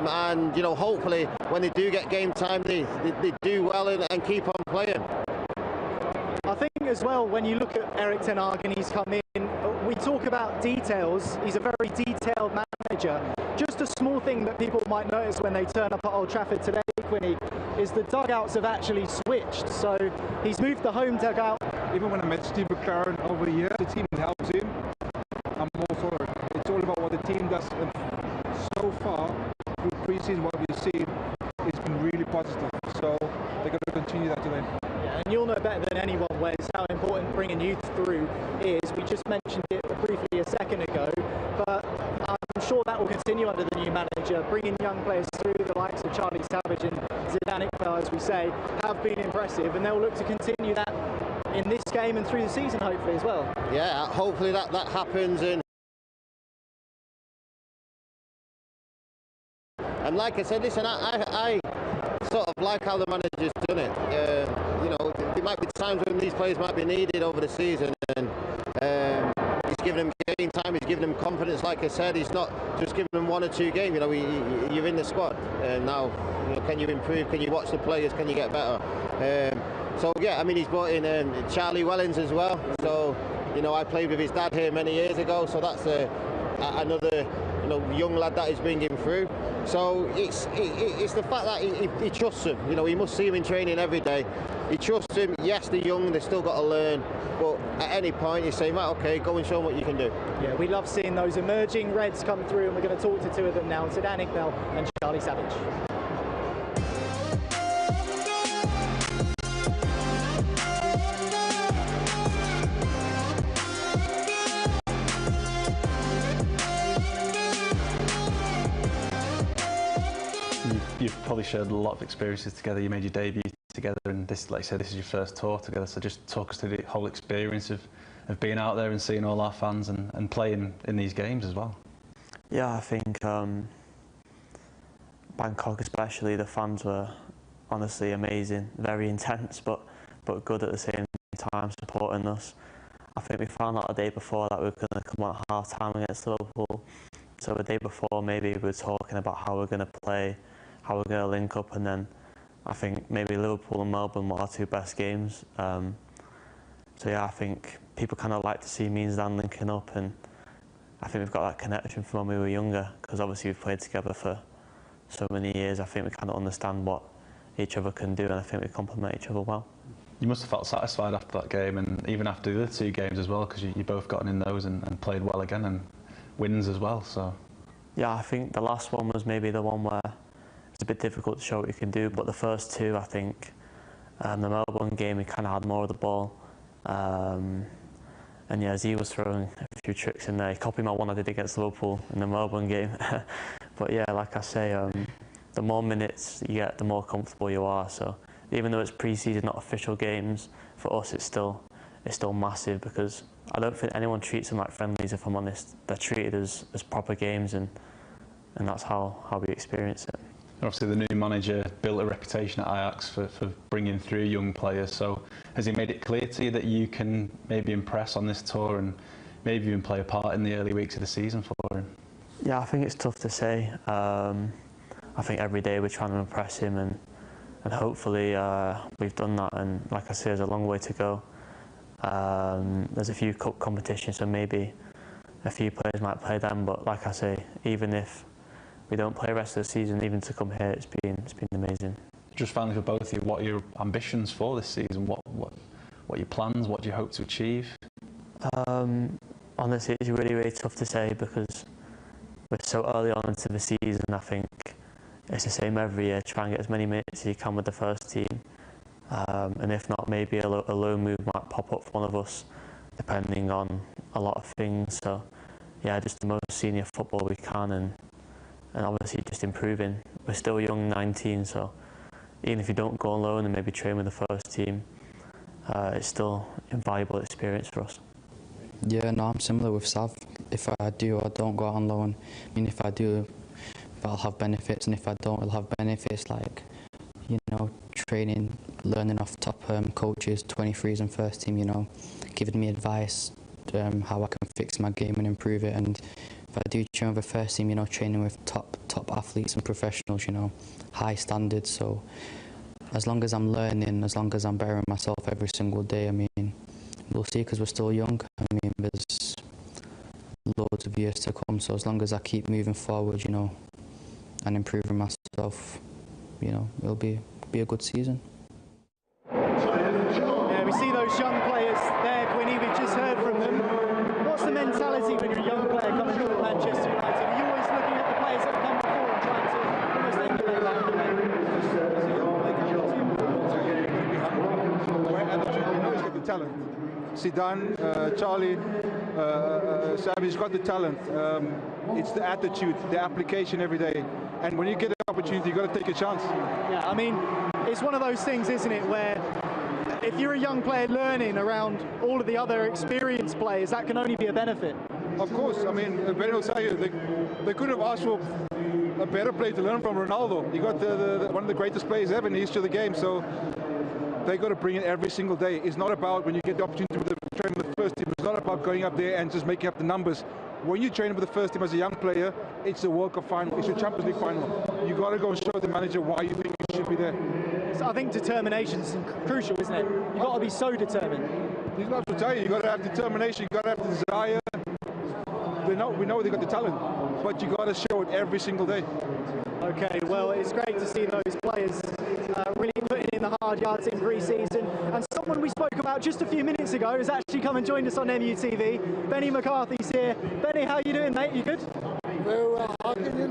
and hopefully when they do get game time, they do well and keep on playing. I think as well, when you look at Erik ten Hag and he's come in, we talk about details. He's a very detailed manager. Just a small thing that people might notice when they turn up at Old Trafford today, Quinny, is the dugouts have actually switched. So he's moved the home dugout. Even when I met Steve McLaren over the years, the team helps him. I'm all for it. It's all about what the team does. So far, through pre-season, what we've seen, it's been really positive. So they're going to continue that today. Yeah, and you'll know better than anyone, Wes, how important bringing youth through is. We just mentioned it briefly a second ago, but I'm sure that will continue under the new manager. Bringing young players through, the likes of Charlie Savage and Zidane Iqbal, as we say, have been impressive, and they'll look to continue that in this game and through the season, hopefully, as well. Yeah, hopefully that happens. And like I said, listen, I sort of like how the manager's done it. There might be times when these players might be needed over the season, and he's giving them game time, he's giving them confidence. Like I said, he's not just giving them 1 or 2 games. You're in the squad, and now can you improve? Can you watch the players? Can you get better? So yeah, I mean, he's brought in Charlie Wellens as well. So I played with his dad here many years ago. So that's another young lad that he's bringing through. So it's the fact that he trusts him. He must see him in training every day. He trusts him. Yes, they're young, they've still got to learn. But at any point, you say, right, okay, go and show them what you can do. Yeah, we love seeing those emerging Reds come through, and we're going to talk to 2 of them now, Zidane Iqbal and Charlie Savage. You've probably shared a lot of experiences together. You made your debut together, and this, like you said, this is your first tour together. So just talk us through the whole experience of being out there and seeing all our fans and playing in these games as well. Yeah, I think Bangkok especially, the fans were honestly amazing, very intense, but good at the same time, supporting us. I think we found out the day before that we were going to come on at half-time against Liverpool. So the day before, maybe we were talking about how we're going to play, how we're going to link up, and then I think maybe Liverpool and Melbourne were our 2 best games. So yeah, I think people kind of like to see me and Zidane linking up, and I think we've got that connection from when we were younger, because obviously we've played together for so many years. I think we kind of understand what each other can do, and I think we complement each other well. You must have felt satisfied after that game, and even after the other 2 games as well, because you both gotten in those and played well again, and wins as well. So yeah, I think the last one was maybe the one where it's a bit difficult to show what you can do, but the first 2, I think, the Melbourne game, we kind of had more of the ball. And yeah, Z was throwing a few tricks in there. He copied my one I did against Liverpool in the Melbourne game. But yeah, like I say, the more minutes you get, the more comfortable you are. So even though it's pre-season, not official games, for us it's still massive, because I don't think anyone treats them like friendlies, if I'm honest. They're treated as proper games, and that's how we experience it. Obviously the new manager built a reputation at Ajax for bringing through young players, so has he made it clear to you that you can maybe impress on this tour and maybe even play a part in the early weeks of the season for him? Yeah, I think it's tough to say. I think every day we're trying to impress him, and hopefully we've done that, and like I say, there's a long way to go. There's a few cup competitions, so maybe a few players might play them, but like I say, even if we don't play the rest of the season, even to come here, it's been amazing. Just finally for both of you, what are your ambitions for this season? What are your plans? What do you hope to achieve? Honestly, it's really tough to say, because we're so early on into the season. I think it's the same every year. Try and get as many minutes as you can with the first team, and if not, maybe a loan move might pop up for one of us, depending on a lot of things. So yeah, just the most senior football we can, and obviously just improving. We're still young, 19, so even if you don't go on loan and maybe train with the first team, it's still an invaluable experience for us. Yeah, no, I'm similar with Sav. If I do or don't go out on loan, I mean, if I do, I'll have benefits, and if I don't, I'll have benefits like, training, learning off top coaches, 23s and first team, giving me advice, how I can fix my game and improve it, and if I do train with the first team, you know, training with top athletes and professionals, you know, high standards. So as long as I'm learning, as long as I'm bettering myself every single day, I mean, we'll see, because we're still young. I mean, there's loads of years to come. So as long as I keep moving forward, you know, and improving myself, you know, it'll be a good season. Yeah, we see those young players there, Quinny. We've just heard from them. What's the mentality when you're a young player coming to Manchester United? Are you always looking at the players that have come before and trying to almost emulate that? You know he's got the talent. Zidane, Charlie, Xavi's got the talent. It's the attitude, the application every day. And when you get an opportunity, you've got to take a chance. Yeah, I mean, it's one of those things, isn't it, where if you're a young player learning around all of the other experienced players, that can only be a benefit. Of course, I mean, Ben will tell you, they could have asked for a better player to learn from Ronaldo. He got one of the greatest players ever in the history of the game, so they got to bring it every single day. It's not about when you get the opportunity to train with the first team, it's not about going up there and just making up the numbers. When you train with the first team as a young player, it's the World Cup final, it's the Champions League final. You got to go and show the manager why you think you should be there. So I think determination is crucial, isn't it? You've got to be so determined. He's not to tell you, you've got to have determination, you've got to have the desire. We know they've got the talent, but you got to show it every single day. Okay, well, it's great to see those players really putting in the hard yards in pre-season. And someone we spoke about just a few minutes ago has actually come and joined us on MUTV. Benny McCarthy's here. Benny, how you doing, mate? You good? Very well. How can you